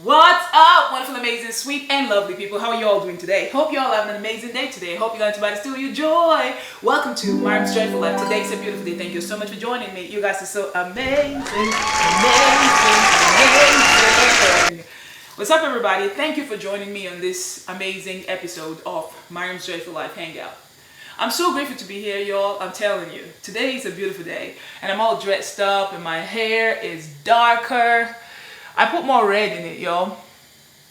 What's up, wonderful, amazing, sweet, and lovely people? How are you all doing today? Hope you all having an amazing day today. Hope you're going to buy the studio joy. Welcome to Maryam's Joyful Life. Today is a beautiful day. Thank you so much for joining me. You guys are so amazing. What's up, everybody? Thank you for joining me on this amazing episode of Maryam's Joyful Life Hangout. I'm so grateful to be here, y'all. I'm telling you, today is a beautiful day, and I'm all dressed up, and my hair is darker. I put more red in it, y'all.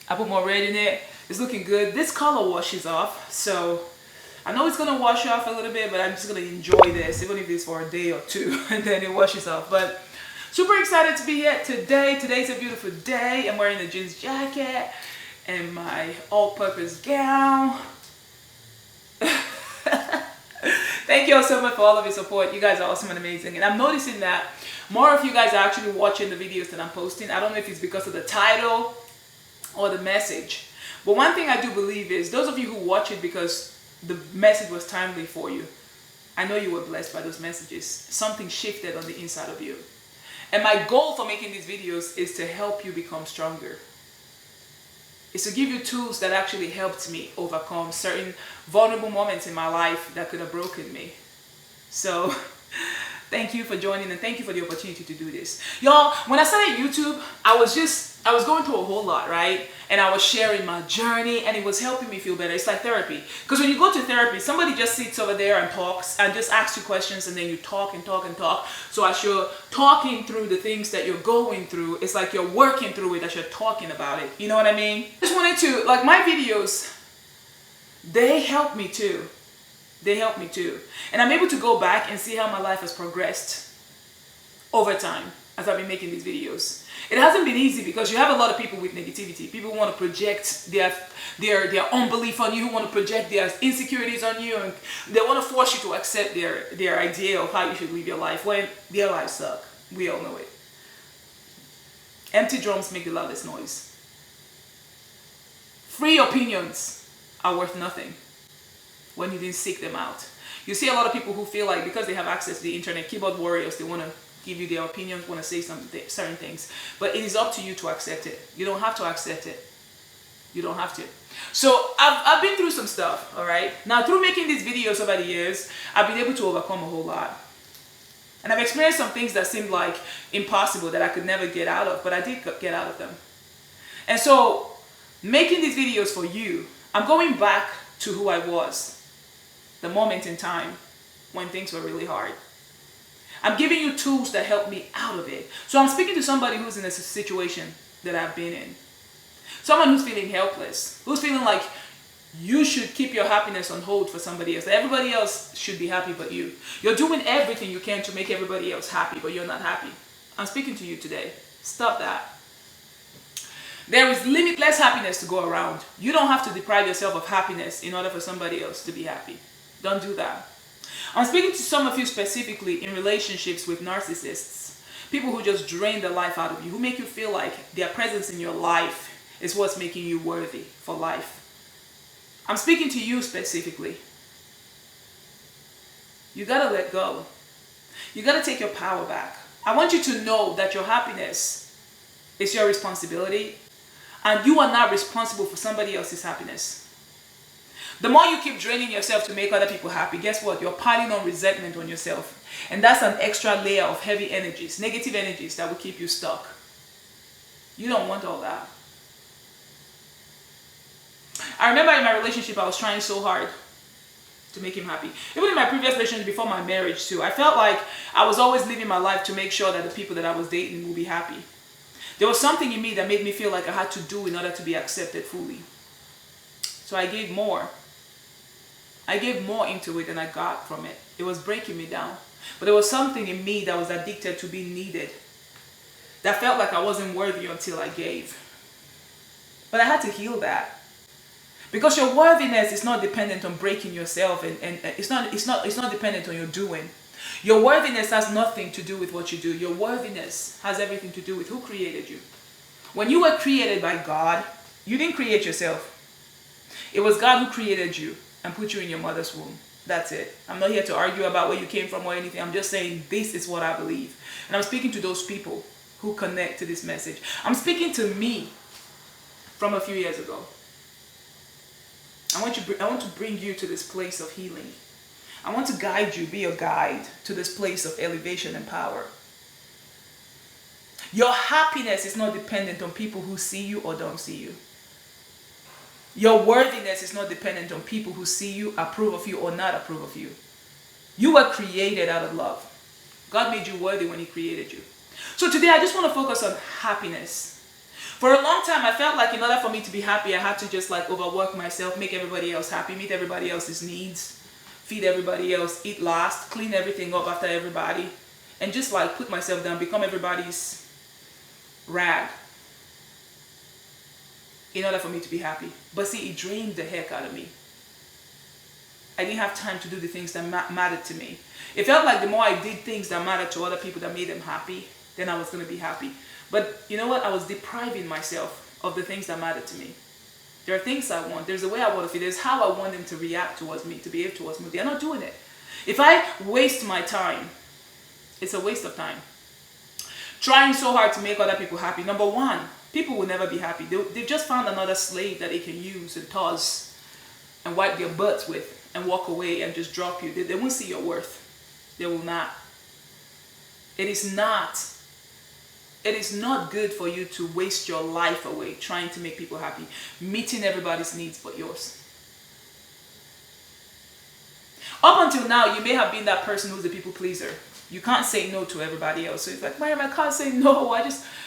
I put more red in it. It's looking good. This color washes off, so I know it's gonna wash off a little bit, but I'm just gonna enjoy this, even if it's for a day or two, and then it washes off. But super excited to be here today. Today's a beautiful day. I'm wearing a jeans jacket and my all-purpose gown. Thank you all so much for all of your support. You guys are awesome and amazing. And I'm noticing that more of you guys are actually watching the videos that I'm posting. I don't know if it's because of the title or the message. But one thing I do believe is those of you who watch it because the message was timely for you, I know you were blessed by those messages. Something shifted on the inside of you. And my goal for making these videos is to help you become stronger. Is to give you tools that actually helped me overcome certain vulnerable moments in my life that could have broken me. So thank you for joining, and thank you for the opportunity to do this. Y'all, when I started YouTube, I was going through a whole lot, right? And I was sharing my journey, and it was helping me feel better. It's like therapy. Because when you go to therapy, somebody just sits over there and talks and just asks you questions, and then you talk and talk and talk. So as you're talking through the things that you're going through, it's like you're working through it as you're talking about it. You know what I mean? I just wanted to, like, my videos, they help me too. They help me too. And I'm able to go back and see how my life has progressed over time as I've been making these videos. It hasn't been easy because you have a lot of people with negativity. People who want to project their unbelief on you, who want to project their insecurities on you, and they want to force you to accept their idea of how you should live your life when their lives suck. We all know it. Empty drums make the loudest noise. Free opinions are worth nothing when you didn't seek them out. You see a lot of people who feel like because they have access to the internet, keyboard warriors, they want to give you their opinions, want to say certain things. But it is up to you to accept it. You don't have to accept it. You don't have to. So I've been through some stuff, all right? Now, through making these videos over the years, I've been able to overcome a whole lot. And I've experienced some things that seemed like impossible that I could never get out of, but I did get out of them. And so making these videos for you, I'm going back to who I was, the moment in time when things were really hard. I'm giving you tools that help me out of it. So I'm speaking to somebody who's in a situation that I've been in. Someone who's feeling helpless, who's feeling like you should keep your happiness on hold for somebody else. Everybody else should be happy but you. You're doing everything you can to make everybody else happy, but you're not happy. I'm speaking to you today. Stop that. There is limitless happiness to go around. You don't have to deprive yourself of happiness in order for somebody else to be happy. Don't do that. I'm speaking to some of you specifically in relationships with narcissists. People who just drain the life out of you, who make you feel like their presence in your life is what's making you worthy for life. I'm speaking to you specifically. You gotta let go. You gotta take your power back. I want you to know that your happiness is your responsibility, and you are not responsible for somebody else's happiness. The more you keep draining yourself to make other people happy, guess what? You're piling on resentment on yourself. And that's an extra layer of heavy energies, negative energies that will keep you stuck. You don't want all that. I remember in my relationship, I was trying so hard to make him happy. Even in my previous relationship before my marriage too, I felt like I was always living my life to make sure that the people that I was dating would be happy. There was something in me that made me feel like I had to do in order to be accepted fully. So I gave more. I gave more into it than I got from it. It was breaking me down. But there was something in me that was addicted to being needed. That felt like I wasn't worthy until I gave. But I had to heal that. Because your worthiness is not dependent on breaking yourself, and it's not dependent on your doing. Your worthiness has nothing to do with what you do. Your worthiness has everything to do with who created you. When you were created by God, you didn't create yourself. It was God who created you and put you in your mother's womb. That's it. I'm not here to argue about where you came from or anything. I'm just saying this is what I believe. And I'm speaking to those people who connect to this message. I'm speaking to me from a few years ago. I want to bring you to this place of healing. I want to guide you, be your guide to this place of elevation and power. Your happiness is not dependent on people who see you or don't see you. Your worthiness is not dependent on people who see you, approve of you, or not approve of you. You were created out of love. God made you worthy when He created you. So today I just want to focus on happiness. For a long time I felt like in order for me to be happy, I had to just like overwork myself, make everybody else happy, meet everybody else's needs, feed everybody else, eat last, clean everything up after everybody, and just like put myself down, become everybody's rag in order for me to be happy. But see, it drained the heck out of me. I didn't have time to do the things that mattered to me. It felt like the more I did things that mattered to other people, that made them happy, then I was going to be happy. But you know what? I was depriving myself of the things that mattered to me. There are things I want. There's a way I want to feel. There's how I want them to react towards me, to behave towards me. They're not doing it. If I waste my time, it's a waste of time. Trying so hard to make other people happy. Number one, people will never be happy. They've just found another slave that they can use and toss and wipe their butts with and walk away and just drop you. They won't see your worth. They will not. It is not good for you to waste your life away trying to make people happy, meeting everybody's needs but yours. Up until now, you may have been that person who's a people pleaser. You can't say no to everybody else. So it's like, Miriam, I can't say no.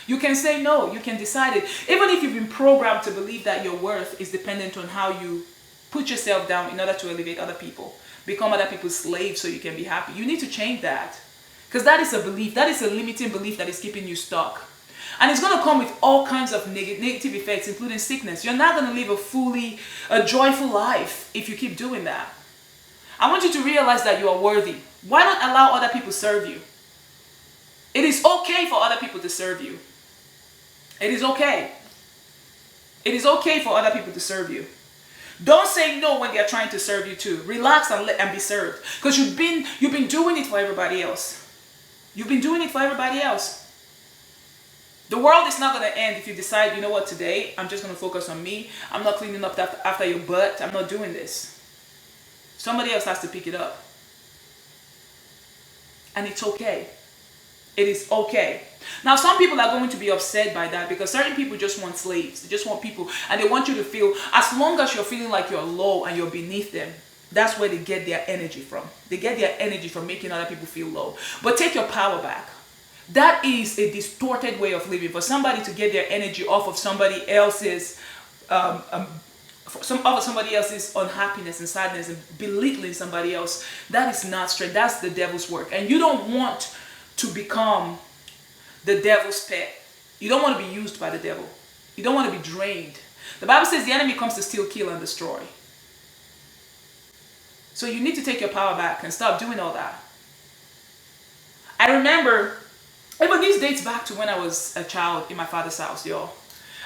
You can say no. You can decide it. Even if you've been programmed to believe that your worth is dependent on how you put yourself down in order to elevate other people, become other people's slaves so you can be happy. You need to change that. Because that is a belief. That is a limiting belief that is keeping you stuck. And it's going to come with all kinds of negative effects, including sickness. You're not going to live a joyful life if you keep doing that. I want you to realize that you are worthy. Why not allow other people to serve you? It is okay for other people to serve you. It is okay. It is okay for other people to serve you. Don't say no when they are trying to serve you too. Relax and be served. Because you've been doing it for everybody else. You've been doing it for everybody else. The world is not going to end if you decide, you know what, today I'm just going to focus on me. I'm not cleaning up after your butt. I'm not doing this. Somebody else has to pick it up. And it's okay. It is okay. Now, some people are going to be upset by that because certain people just want slaves. They just want people, and they want you to feel, as long as you're feeling like you're low and you're beneath them, that's where they get their energy from. They get their energy from making other people feel low. But take your power back. That is a distorted way of living. For somebody to get their energy off of somebody else's somebody else's unhappiness and sadness and belittling somebody else, that is not straight. That's the devil's work. And you don't want to become the devil's pet. You don't want to be used by the devil. You don't want to be drained. The Bible says the enemy comes to steal, kill, and destroy. So you need to take your power back and stop doing all that. I remember, even these dates back to when I was a child in my father's house, y'all.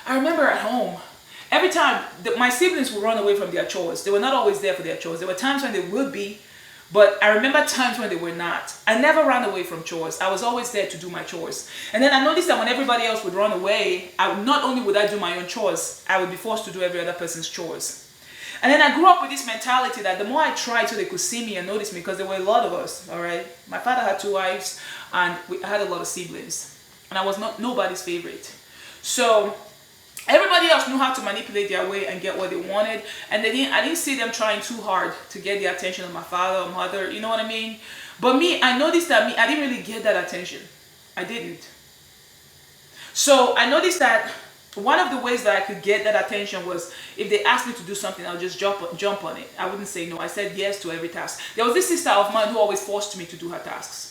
I remember at home, every time my siblings would run away from their chores. They were not always there for their chores. There were times when they would be, but I remember times when they were not. I never ran away from chores. I was always there to do my chores. And then I noticed that when everybody else would run away, not only would I do my own chores, I would be forced to do every other person's chores. And then I grew up with this mentality that the more I tried so they could see me and notice me, because there were a lot of us, all right? My father had 2 wives, and I had a lot of siblings. And I was not nobody's favorite. So everybody else knew how to manipulate their way and get what they wanted. And I didn't see them trying too hard to get the attention of my father or mother, you know what I mean? But I noticed that I didn't really get that attention. I didn't. So I noticed that one of the ways that I could get that attention was if they asked me to do something, I'll just jump on it. I wouldn't say no. I said yes to every task. There was this sister of mine who always forced me to do her tasks.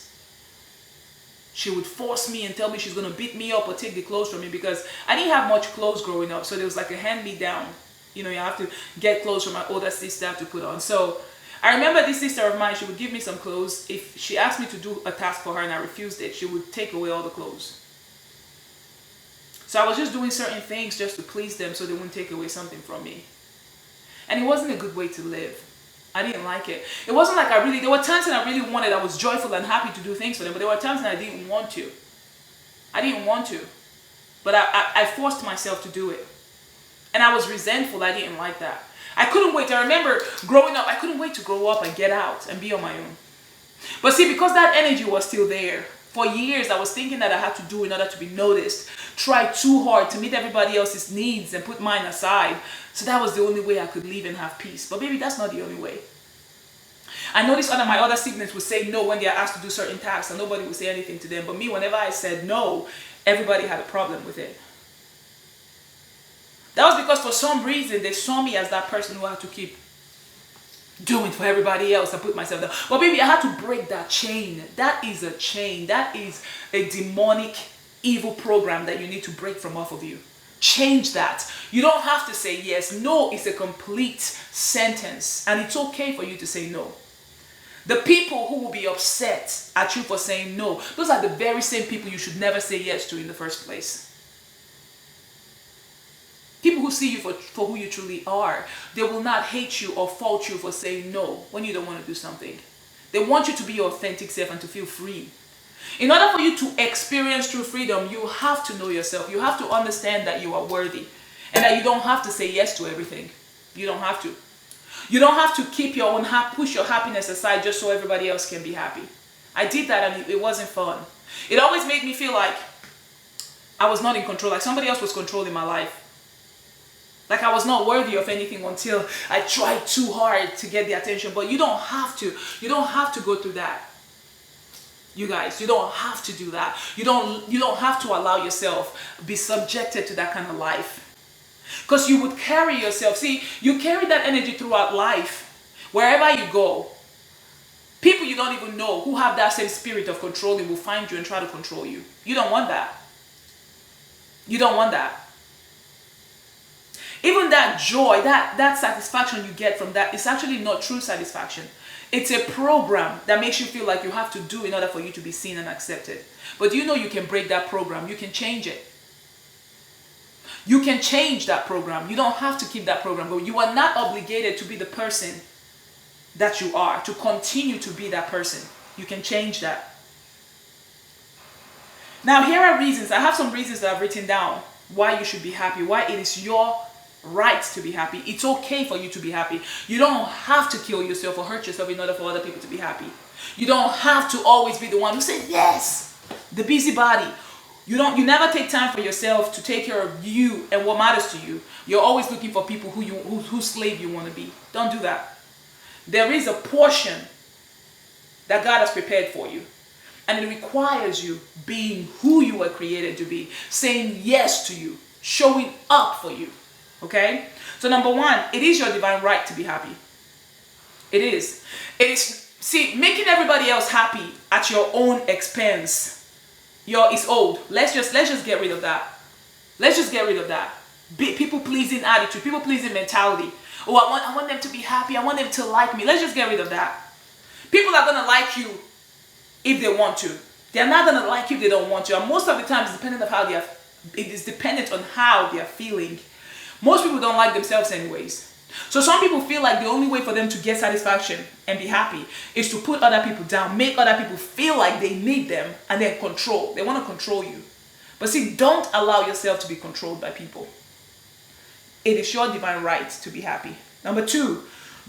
She would force me and tell me she's going to beat me up or take the clothes from me because I didn't have much clothes growing up. So there was like a hand-me-down. You know, you have to get clothes from my older sister to put on. So I remember this sister of mine, she would give me some clothes. If she asked me to do a task for her and I refused it, she would take away all the clothes. So I was just doing certain things just to please them so they wouldn't take away something from me. And it wasn't a good way to live. I didn't like it. It wasn't like there were times when I really wanted, I was joyful and happy to do things for them, but there were times when I didn't want to. I didn't want to. But I forced myself to do it. And I was resentful. I didn't like that. I couldn't wait. I remember growing up, I couldn't wait to grow up and get out and be on my own. But see, because that energy was still there, for years I was thinking that I had to do in order to be noticed, try too hard to meet everybody else's needs and put mine aside. So that was the only way I could live and have peace. But baby, that's not the only way. I noticed my other siblings would say no when they are asked to do certain tasks, and nobody would say anything to them. But me, whenever I said no, everybody had a problem with it. That was because for some reason they saw me as that person who had to keep doing for everybody else and put myself down. But baby, I had to break that chain. That is a chain. That is a demonic, evil program that you need to break from off of you. Change that. You don't have to say yes. No is a complete sentence, and it's okay for you to say no. The people who will be upset at you for saying no, those are the very same people you should never say yes to in the first place. People who see you for who you truly are, they will not hate you or fault you for saying no when you don't want to do something. They want you to be your authentic self and to feel free. In order for you to experience true freedom, you have to know yourself. You have to understand that you are worthy and that you don't have to say yes to everything. You don't have to. You don't have to keep your own push your happiness aside just so everybody else can be happy. I did that and it wasn't fun. It always made me feel like I was not in control, like somebody else was controlling my life. Like I was not worthy of anything until I tried too hard to get the attention. But you don't have to. You don't have to go through that. You guys, you don't have to do that. You don't have to allow yourself be subjected to that kind of life. Because you would carry yourself. See, you carry that energy throughout life. Wherever you go, people you don't even know who have that same spirit of controlling will find you and try to control you. You don't want that. You don't want that. Even that joy, that satisfaction you get from that is actually not true satisfaction. It's a program that makes you feel like you have to do in order for you to be seen and accepted. But you know you can break that program. You can change it. You can change that program. You don't have to keep that program going. You are not obligated to be the person that you are, to continue to be that person. You can change that. Now here are reasons. I have some reasons that I've written down why you should be happy, why it is your right to be happy. It's okay for you to be happy. You don't have to kill yourself or hurt yourself in order for other people to be happy. You don't have to always be the one who says yes. The busybody. You never take time for yourself to take care of you and what matters to you. You're always looking for people whose slave you want to be. Don't do that. There is a portion that God has prepared for you. And it requires you being who you were created to be. Saying yes to you. Showing up for you. Okay? So number one, it is your divine right to be happy. It is. It is, see, making everybody else happy at your own expense. It's old. Let's just get rid of that. Let's just get rid of that. People pleasing attitude, people pleasing mentality. Oh, I want them to be happy. I want them to like me. Let's just get rid of that. People are gonna like you if they want to. They're not gonna like you if they don't want to. And most of the time, it's dependent on how they are feeling. Most people don't like themselves anyways. So some people feel like the only way for them to get satisfaction and be happy is to put other people down, make other people feel like they need them, and then control. They want to control you. But see, don't allow yourself to be controlled by people. It is your divine right to be happy. Number two,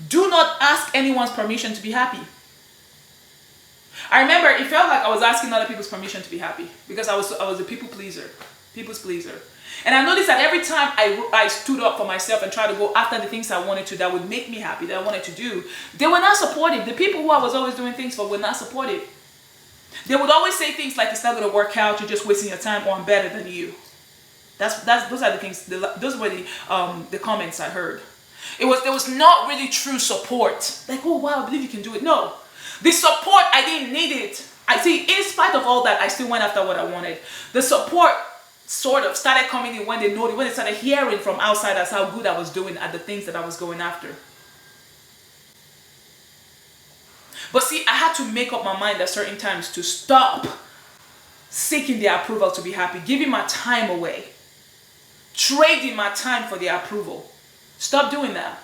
do not ask anyone's permission to be happy. I remember it felt like I was asking other people's permission to be happy because I was a people pleaser, people's pleaser. And I noticed that every time I stood up for myself and tried to go after the things I wanted to, that would make me happy, that I wanted to do, they were not supportive. The people who I was always doing things for were not supportive. They would always say things like, it's not going to work out, you're just wasting your time, or I'm better than you. Those are the things, those were the comments I heard. There was not really true support. Like, oh wow, I believe you can do it. No. The support, I didn't need it. I see, in spite of all that, I still went after what I wanted. The support sort of started coming in when they started hearing from outsiders how good I was doing at the things that I was going after. But see, I had to make up my mind at certain times to stop seeking their approval to be happy, giving my time away, trading my time for their approval. Stop doing that.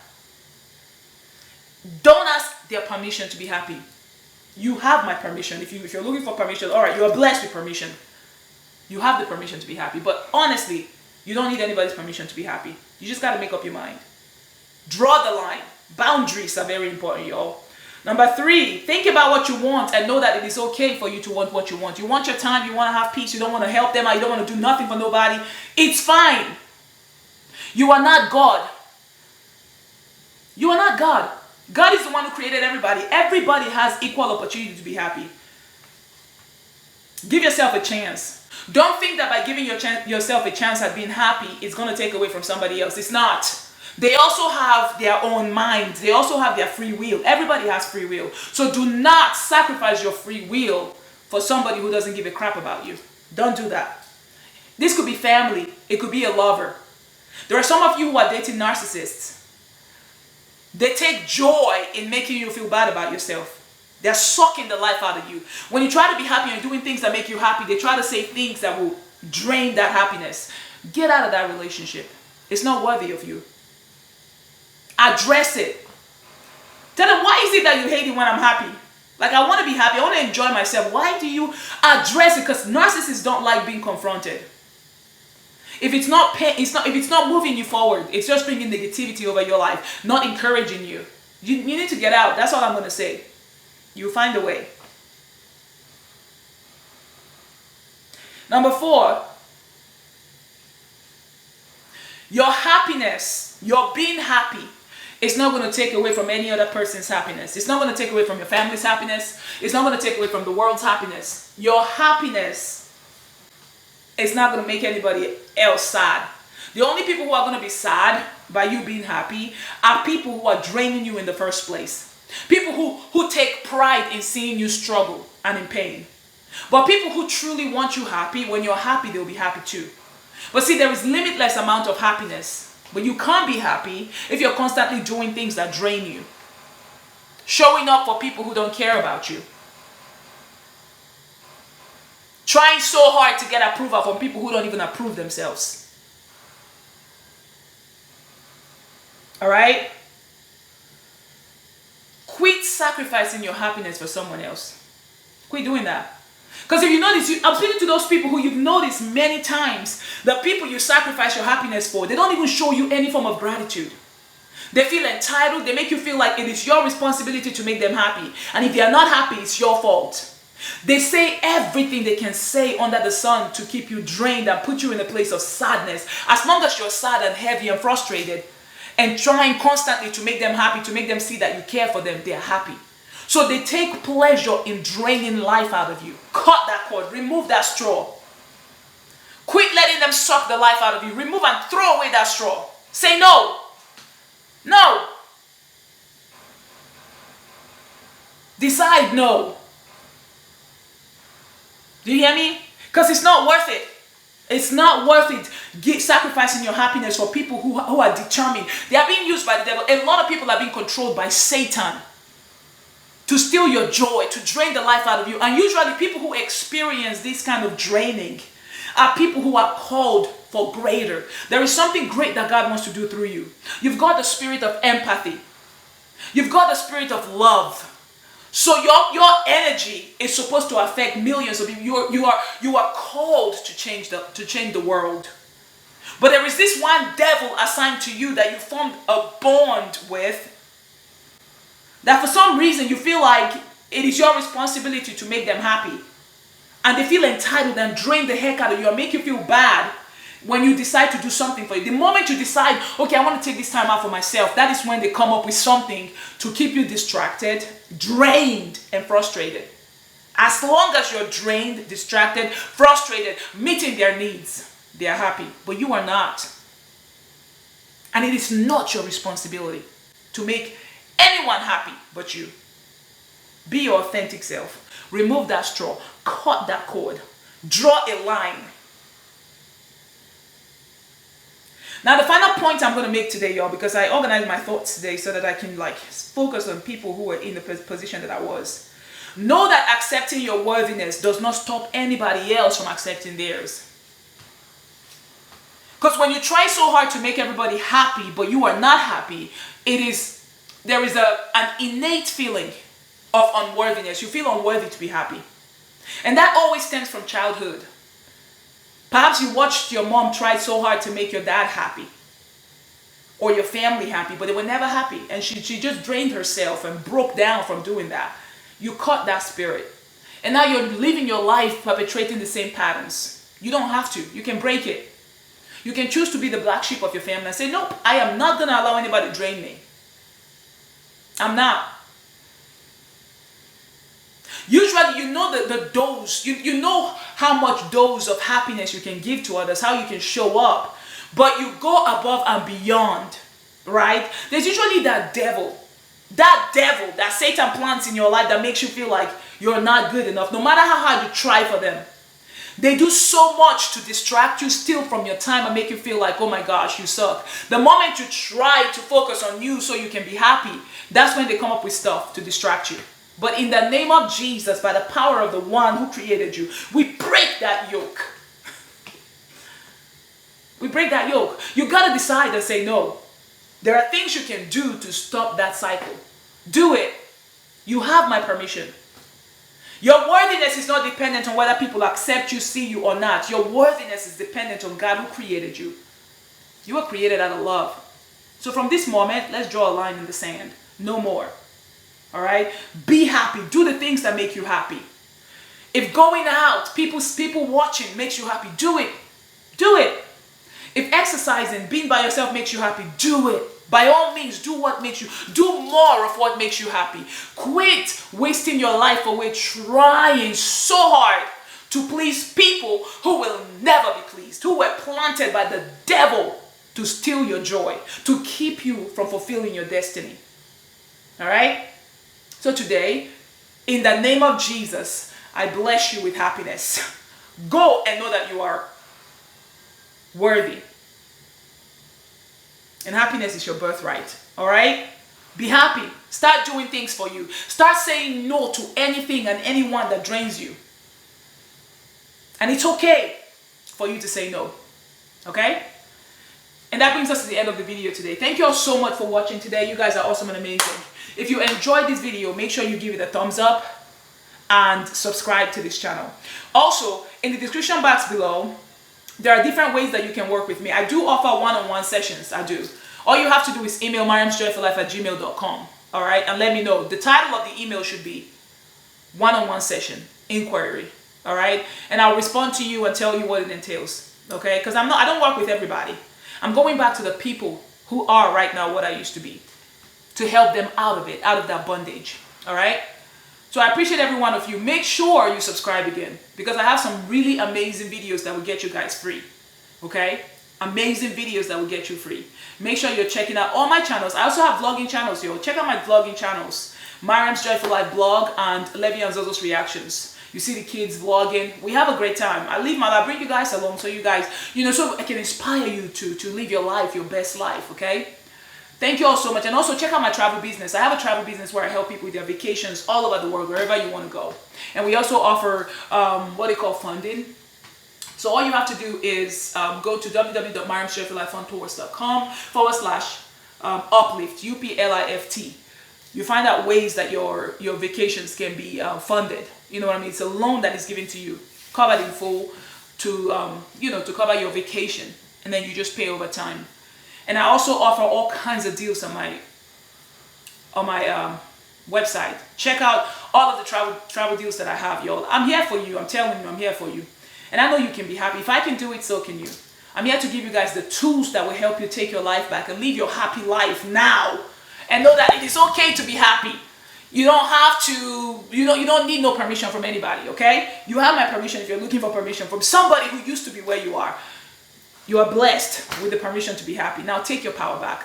Don't ask their permission to be happy. You have my permission. If you're looking for permission, all right, you are blessed with permission. You have the permission to be happy. But honestly, You don't need anybody's permission to be happy. You just got to make up your mind. Draw the line. Boundaries are very important, y'all. Number 3, think about what you want and know that it is okay for you to want what you want. You want your time, you want to have peace, you don't want to help them out, you don't want to do nothing for nobody. It's fine. You are not God. You are not God. God is the one who created everybody. Everybody has equal opportunity to be happy. Give yourself a chance. Don't think that by giving yourself a chance at being happy, it's going to take away from somebody else. It's not. They also have their own minds. They also have their free will. Everybody has free will. So do not sacrifice your free will for somebody who doesn't give a crap about you. Don't do that. This could be family. It could be a lover. There are some of you who are dating narcissists. They take joy in making you feel bad about yourself. They're sucking the life out of you. When you try to be happy and doing things that make you happy, they try to say things that will drain that happiness. Get out of that relationship. It's not worthy of you. Address it. Tell them, why is it that you hate it when I'm happy? Like, I want to be happy. I want to enjoy myself. Why do you address it? Because narcissists don't like being confronted. If it's not if it's not moving you forward, it's just bringing negativity over your life, not encouraging you. You need to get out. That's all I'm going to say. You'll find a way. Number 4, your happiness, your being happy, it's not going to take away from any other person's happiness. It's not going to take away from your family's happiness. It's not going to take away from the world's happiness. Your happiness is not going to make anybody else sad. The only people who are going to be sad by you being happy are people who are draining you in the first place. People who take pride in seeing you struggle and in pain. But people who truly want you happy, when you're happy, they'll be happy too. But see, there is limitless amount of happiness. But you can't be happy if you're constantly doing things that drain you. Showing up for people who don't care about you. Trying so hard to get approval from people who don't even approve themselves. Alright? Quit sacrificing your happiness for someone else. Quit doing that. Because if you notice, I'm speaking to those people who you've noticed many times, the people you sacrifice your happiness for, they don't even show you any form of gratitude. They feel entitled. They make you feel like it is your responsibility to make them happy. And if they are not happy, it's your fault. They say everything they can say under the sun to keep you drained and put you in a place of sadness. As long as you're sad and heavy and frustrated and trying constantly to make them happy, to make them see that you care for them, they are happy. So they take pleasure in draining life out of you. Cut that cord. Remove that straw. Quit letting them suck the life out of you. Remove and throw away that straw. Say no. No. Decide no. Do you hear me? Because it's not worth it. It's not worth it sacrificing your happiness for people who are determined. They are being used by the devil. A lot of people are being controlled by Satan to steal your joy, to drain the life out of you. And usually people who experience this kind of draining are people who are called for greater. There is something great that God wants to do through you. You've got the spirit of empathy. You've got the spirit of love. So your energy is supposed to affect millions of people. You are called to change the world. But there is this one devil assigned to you that you formed a bond with, that for some reason you feel like it is your responsibility to make them happy. And they feel entitled and drain the heck out of you and make you feel bad when you decide to do something for you. The moment you decide, okay, I want to take this time out for myself, that is when they come up with something to keep you distracted, drained, and frustrated. As long as you're drained, distracted, frustrated, meeting their needs, they are happy. But you are not. And it is not your responsibility to make anyone happy but you. Be your authentic self. Remove that straw. Cut that cord. Draw a line. Now the final point I'm going to make today, y'all, because I organized my thoughts today so that I can focus on people who were in the position that I was. Know that accepting your worthiness does not stop anybody else from accepting theirs. Because when you try so hard to make everybody happy, but you are not happy, there is an innate feeling of unworthiness. You feel unworthy to be happy. And that always stems from childhood. Perhaps you watched your mom try so hard to make your dad happy or your family happy, but they were never happy. And she just drained herself and broke down from doing that. You caught that spirit. And now you're living your life perpetrating the same patterns. You don't have to. You can break it. You can choose to be the black sheep of your family and say, nope, I am not going to allow anybody to drain me. I'm not. Usually, you know the dose, you know how much dose of happiness you can give to others, how you can show up, but you go above and beyond, right? There's usually that devil that Satan plants in your life that makes you feel like you're not good enough, no matter how hard you try for them. They do so much to distract you, steal from your time, and make you feel like, oh my gosh, you suck. The moment you try to focus on you so you can be happy, that's when they come up with stuff to distract you. But in the name of Jesus, by the power of the one who created you, we break that yoke. We break that yoke. You got to decide and say no. There are things you can do to stop that cycle. Do it. You have my permission. Your worthiness is not dependent on whether people accept you, see you, or not. Your worthiness is dependent on God who created you. You were created out of love. So from this moment, let's draw a line in the sand. No more. All right? Be happy. Do the things that make you happy. If going out, people watching makes you happy, do it. Do it. If exercising, being by yourself makes you happy, do it. By all means, do what makes you, do more of what makes you happy. Quit wasting your life away trying so hard to please people who will never be pleased, who were planted by the devil to steal your joy, to keep you from fulfilling your destiny. All right? So today, in the name of Jesus, I bless you with happiness. Go and know that you are worthy. And happiness is your birthright. All right? Be happy. Start doing things for you. Start saying no to anything and anyone that drains you. And it's okay for you to say no. Okay? And that brings us to the end of the video today. Thank you all so much for watching today. You guys are awesome and amazing. If you enjoyed this video, make sure you give it a thumbs up and subscribe to this channel. Also, in the description box below, there are different ways that you can work with me. I do offer one-on-one sessions. I do. All you have to do is email maryamsjoyfullife@gmail.com. All right? And let me know. The title of the email should be one-on-one session inquiry. All right? And I'll respond to you and tell you what it entails. Okay? Because I don't work with everybody. I'm going back to the people who are right now what I used to be, to help them out of it, out of that bondage. All right? So I appreciate every one of you. Make sure you subscribe again, because I have some really amazing videos that will get you guys free. Okay? Amazing videos that will get you free. Make sure you're checking out all my channels. I also have vlogging channels, yo. Check out my vlogging channons. Maryam's Joyful Life blog and Levy and Zozo's reactions. You see the kids vlogging. We have a great time. I bring you guys along so you guys, so I can inspire you to live your life, your best life, okay? Thank you all so much. And also check out my travel business. I have a travel business where I help people with their vacations all over the world, wherever you want to go. And we also offer what they call funding. So all you have to do is go to www.maryamsjoyfullife.com/uplift, UPLIFT. You find out ways that your vacations can be funded. You know what I mean? It's a loan that is given to you, covered in full, to to cover your vacation, and then you just pay over time. And I also offer all kinds of deals on my website. Check out all of the travel deals that I have, y'all. I'm here for you. I'm telling you, I'm here for you. And I know you can be happy. If I can do it, so can you. I'm here to give you guys the tools that will help you take your life back and live your happy life now. And know that it is okay to be happy. You don't have to, you don't need no permission from anybody, okay? You have my permission if you're looking for permission from somebody who used to be where you are. You are blessed with the permission to be happy. Now take your power back.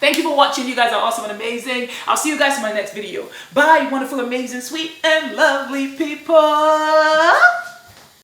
Thank you for watching. You guys are awesome and amazing. I'll see you guys in my next video. Bye, wonderful, amazing, sweet, and lovely people.